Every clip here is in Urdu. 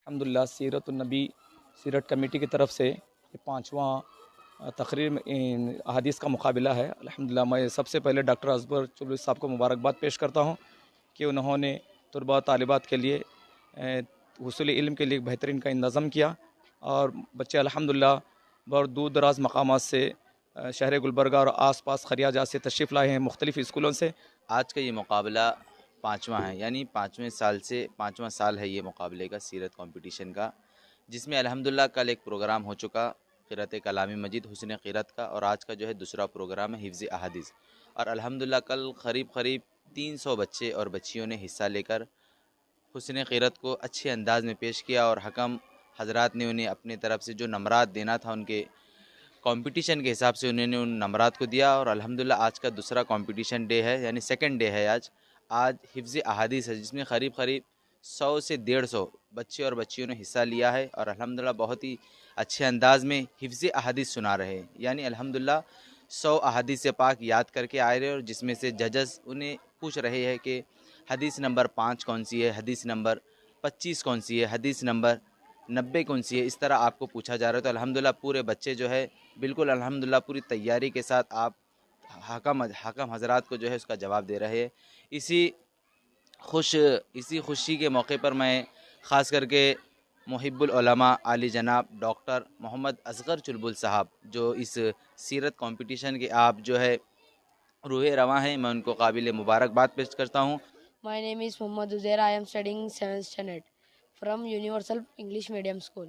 الحمدللہ سیرت النبی سیرت کمیٹی کی طرف سے یہ 5واں تقریر میں احادیث کا مقابلہ ہے۔ الحمدللہ میں سب سے پہلے ڈاکٹر اصغر چلبل صاحب کو مبارکباد پیش کرتا ہوں کہ انہوں نے طلباء طالبات کے لیے حصول علم کے لیے بہترین کا انتظام کیا، اور بچے الحمدللہ بہت دور دراز مقامات سے شہر گلبرگہ اور آس پاس خریاجات سے تشریف لائے ہیں، مختلف اسکولوں سے۔ آج کا یہ مقابلہ 5واں ہے، یعنی 5واں سال ہے یہ مقابلے کا، سیرت کمپٹیشن کا، جس میں الحمدللہ کل ایک پروگرام ہو چکا قرأت کلامی مجید حسن قرأت کا، اور آج کا جو ہے دوسرا پروگرام ہے حفظ احادیث۔ اور الحمدللہ کل قریب 300 بچے اور بچیوں نے حصہ لے کر حسن قرأت کو اچھے انداز میں پیش کیا، اور حکم حضرات نے انہیں اپنے طرف سے جو نمرات دینا تھا ان کے کمپٹیشن کے حساب سے انہوں نے ان نمرات کو دیا۔ اور الحمدللہ آج کا دوسرا کمپٹیشن ڈے ہے، یعنی سیکنڈ ڈے ہے آج حفظ احادیث ہے، جس میں قریب 100 سے 150 بچے اور بچیوں نے حصہ لیا ہے، اور الحمدللہ بہت ہی اچھے انداز میں حفظ احادیث سنا رہے ہیں، یعنی الحمدللہ 100 احادیث پاک یاد کر کے آئے رہے، اور جس میں سے ججز انہیں پوچھ رہے ہیں کہ حدیث نمبر 5 کون سی ہے، حدیث نمبر 25 کون سی ہے، حدیث نمبر 90 کون سی ہے، اس طرح آپ کو پوچھا جا رہا ہے۔ تو الحمدللہ پورے بچے جو ہے بالکل الحمدللہ پوری تیاری کے ساتھ آپ حکم حضرات کو جو ہے اس کا جواب دے رہے ہیں۔ اسی خوشی کے موقع پر میں خاص کر کے محب العلماء عالی جناب ڈاکٹر محمد اصغر چلبل صاحب، جو اس سیرت کمپٹیشن کے آپ جو ہے روح رواں ہیں، میں ان کو قابل مبارکباد پیش کرتا ہوں۔ My name is Muhammad Uzair. I am studying 7th standard from Universal English Medium School.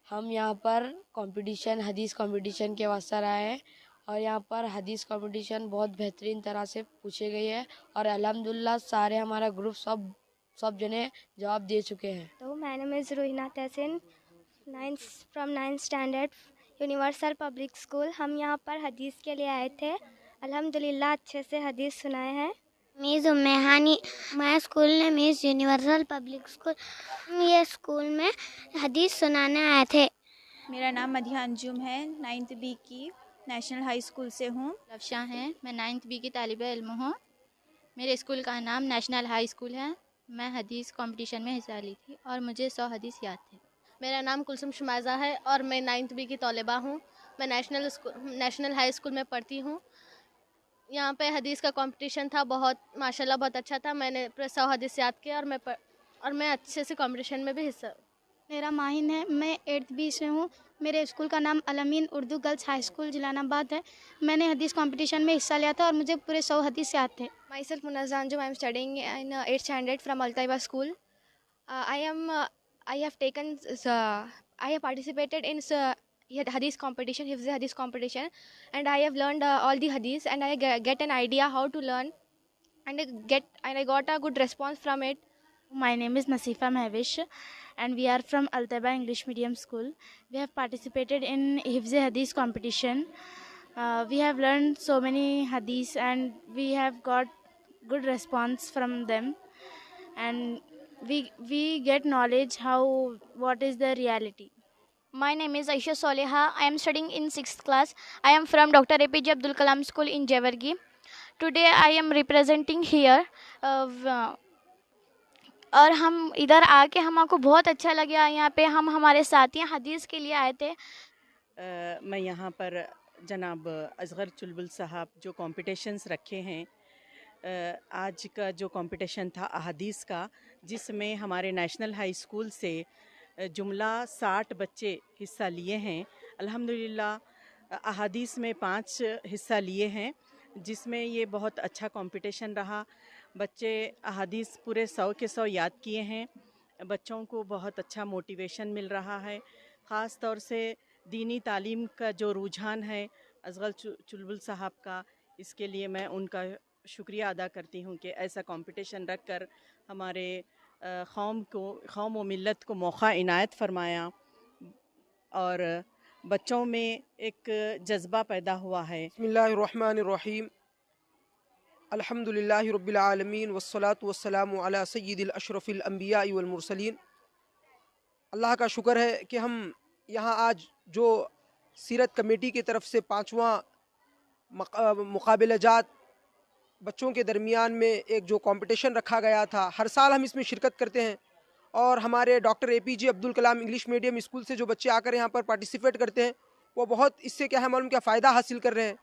ہم یہاں پر کمپٹیشن حدیث کمپٹیشن کے واسطہ رہے ہیں، اور یہاں پر حدیث کمپٹیشن بہت بہترین طرح سے پوچھے گئی ہے، اور الحمدللہ سارے ہمارا گروپ سب جنے جواب دے چکے ہیں۔ تو my name is روحینہ تحسین from 9th standard universal public school. ہم یہاں پر حدیث کے لیے آئے تھے، الحمدللہ اچھے سے حدیث سنائے ہیں۔ میز امیہانی ہمارے school name is universal public school. ہم یہ اسکول میں حدیث سنانے آئے تھے۔ میرا نام مدیحہ انجم ہے، 9th بی کی نیشنل ہائی اسکول سے ہوں۔ رفشاں ہیں، میں 9th بی کی طالب علم ہوں۔ میرے اسکول کا نام نیشنل ہائی اسکول ہے۔ میں حدیث کمپٹیشن میں حصہ لی تھی، اور مجھے 100 حدیث یاد تھے۔ میرا نام کلثوم شمائزہ ہے، اور میں 9th بی کی طالبہ ہوں۔ میں نیشنل ہائی اسکول میں پڑھتی ہوں۔ یہاں پہ حدیث کا کمپٹیشن تھا، بہت ماشاءاللہ بہت اچھا تھا۔ میں نے 100 حدیث یاد کیا، اور میں اچھے سے کمپٹیشن میں بھی حصہ۔ میرا ماہن ہے، میں 8th بی سے ہوں۔ میرے اسکول کا نام الامین اردو گرلز ہائی اسکول جلال آباد ہے۔ میں نے حدیث کمپٹیشن میں حصہ لیا تھا، اور مجھے پورے 100 حدیث یاد تھے۔ My self Munazza Anjum, I am studying in 8th standard from Altaiba school. I have participated in hadith competition, hifz hadith competition, and I have learned all the hadiths, and I get an idea how to learn, and I got a good response from it. My name is Nasifa Mehwish, and we are from Al-Taiba English Medium School. We have participated in hifz hadith competition. We have learned so many hadiths, and we have got good response from them, and we get knowledge what is the reality. My name is Aisha Soleha. I am studying in 6th class. I am from Dr. APJ Abdul Kalam School in Jewargi. Today I am representing here. اور ہم ادھر آ کے ہم کو بہت اچھا لگا۔ یہاں پہ ہم ہمارے ساتھی حدیث کے لیے آئے تھے۔ میں یہاں پر جناب اصغر چلبل صاحب جو کمپٹیشنز رکھے ہیں، آج کا جو کمپٹیشن تھا احادیث کا، جس میں ہمارے نیشنل ہائی اسکول سے جملہ 60 بچے حصہ لیے ہیں۔ الحمدللہ احادیث میں 5 حصہ لیے ہیں، جس میں یہ بہت اچھا کمپٹیشن رہا۔ بچے احادیث پورے 100 کے 100 یاد کیے ہیں۔ بچوں کو بہت اچھا موٹیویشن مل رہا ہے، خاص طور سے دینی تعلیم کا جو رجحان ہے اصغر چلبل صاحب کا، اس کے لیے میں ان کا شکریہ ادا کرتی ہوں کہ ایسا کمپٹیشن رکھ کر ہمارے قوم و ملت کو موقع عنایت فرمایا، اور بچوں میں ایک جذبہ پیدا ہوا ہے۔ بسم اللہ الرحمن الرحیم، الحمدللہ رب العالمین، والصلاة والسلام علی سید الاشرف الانبیاء والمرسلین۔ اللہ کا شکر ہے کہ ہم یہاں آج جو سیرت کمیٹی کی طرف سے 5واں مقابلہ جات بچوں کے درمیان میں ایک جو کمپٹیشن رکھا گیا تھا، ہر سال ہم اس میں شرکت کرتے ہیں، اور ہمارے doctor A P J Abdul Kalam English medium school سے جو بچے آ کر یہاں پر پارٹیسپیٹ کرتے ہیں وہ بہت اس سے کیا ہے معلوم کیا فائدہ حاصل کر رہے ہیں.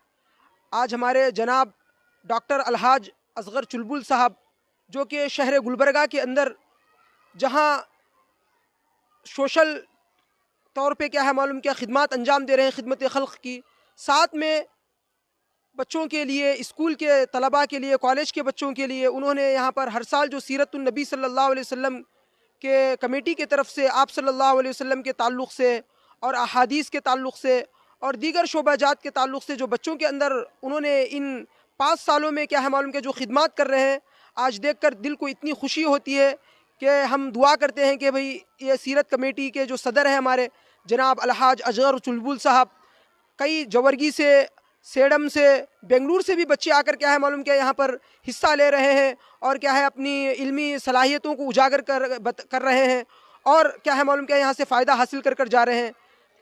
آج ہمارے جناب ڈاکٹر الحاج اصغر چلبل صاحب جو کہ شہر گلبرگہ کے اندر جہاں سوشل طور پہ کیا ہے معلوم کیا خدمات انجام دے رہے ہیں خدمت خلق کی، ساتھ میں بچوں کے لیے، اسکول کے طلباء کے لیے، کالج کے بچوں کے لیے انہوں نے یہاں پر ہر سال جو سیرت النبی صلی اللہ علیہ وسلم کے کمیٹی کے طرف سے آپ صلی اللہ علیہ وسلم کے تعلق سے اور احادیث کے تعلق سے اور دیگر شعبہ جات کے تعلق سے جو بچوں کے اندر انہوں نے ان 5 سالوں میں کیا ہے معلوم کہ جو خدمات کر رہے ہیں، آج دیکھ کر دل کو اتنی خوشی ہوتی ہے کہ ہم دعا کرتے ہیں کہ بھئی یہ سیرت کمیٹی کے جو صدر ہیں ہمارے جناب الحاج اصغر چلبل صاحب، کئی جورگی سے، سیڈم سے، بنگلور سے بھی بچے آ کر کیا ہے معلوم کیا یہاں پر حصہ لے رہے ہیں اور کیا ہے اپنی علمی صلاحیتوں کو اجاگر کر رہے ہیں اور کیا ہے معلوم کیا یہاں سے فائدہ حاصل کر جا رہے ہیں.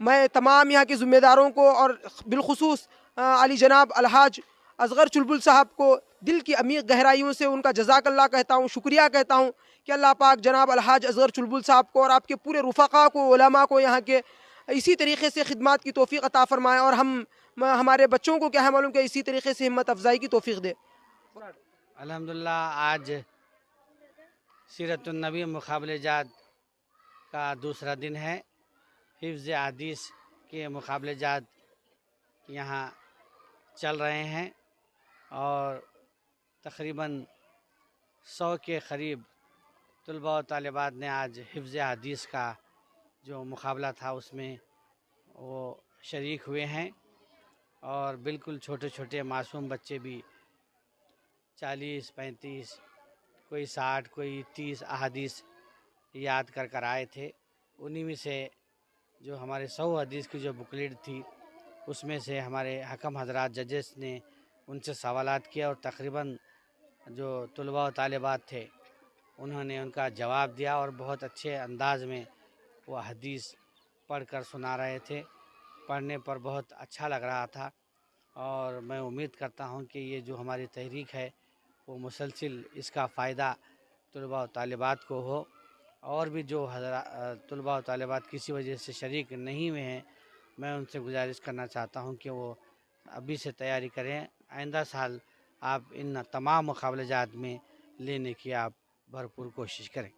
میں تمام یہاں کے ذمہ داروں کو اور بالخصوص علی جناب الحاج اصغر چلبل صاحب کو دل کی عمیق گہرائیوں سے ان کا جزاک اللہ کہتا ہوں، شکریہ کہتا ہوں کہ اللہ پاک جناب الحاج اصغر چلبل صاحب کو اور آپ کے پورے رفقا کو، علماء کو یہاں کے اسی طریقے سے خدمات کی توفیق عطا فرمائے اور ہمارے بچوں کو کیا ہے معلوم کہ اسی طریقے سے ہمت افزائی کی توفیق دے. الحمدللہ آج سیرت النبی مقابلہ جات کا دوسرا دن ہے. حفظ حدیث کے مقابلہ جات یہاں چل رہے ہیں اور تقریباً 100 کے قریب طلباء و طالبات نے آج حفظ حدیث کا جو مقابلہ تھا اس میں وہ شریک ہوئے ہیں اور بالکل چھوٹے چھوٹے معصوم بچے بھی 40 35 کوئی 60 کوئی 30 احادیث یاد کر آئے تھے. انہی میں سے جو ہمارے 100 حدیث کی جو بکلیٹ تھی اس میں سے ہمارے حکم حضرات ججز نے ان سے سوالات کیا اور تقریباً جو طلباء و طالبات تھے انہوں نے ان کا جواب دیا اور بہت اچھے انداز میں وہ حدیث پڑھ کر سنا رہے تھے. پڑھنے پر بہت اچھا لگ رہا تھا اور میں امید کرتا ہوں کہ یہ جو ہماری تحریک ہے وہ مسلسل اس کا فائدہ طلباء و طالبات کو ہو. اور بھی جو طلباء و طالبات کسی وجہ سے شریک نہیں ہوئے ہیں میں ان سے گزارش کرنا چاہتا ہوں کہ وہ ابھی سے تیاری کریں. آئندہ سال آپ ان تمام مقابلہ جات میں لینے کی آپ بھرپور کوشش کریں.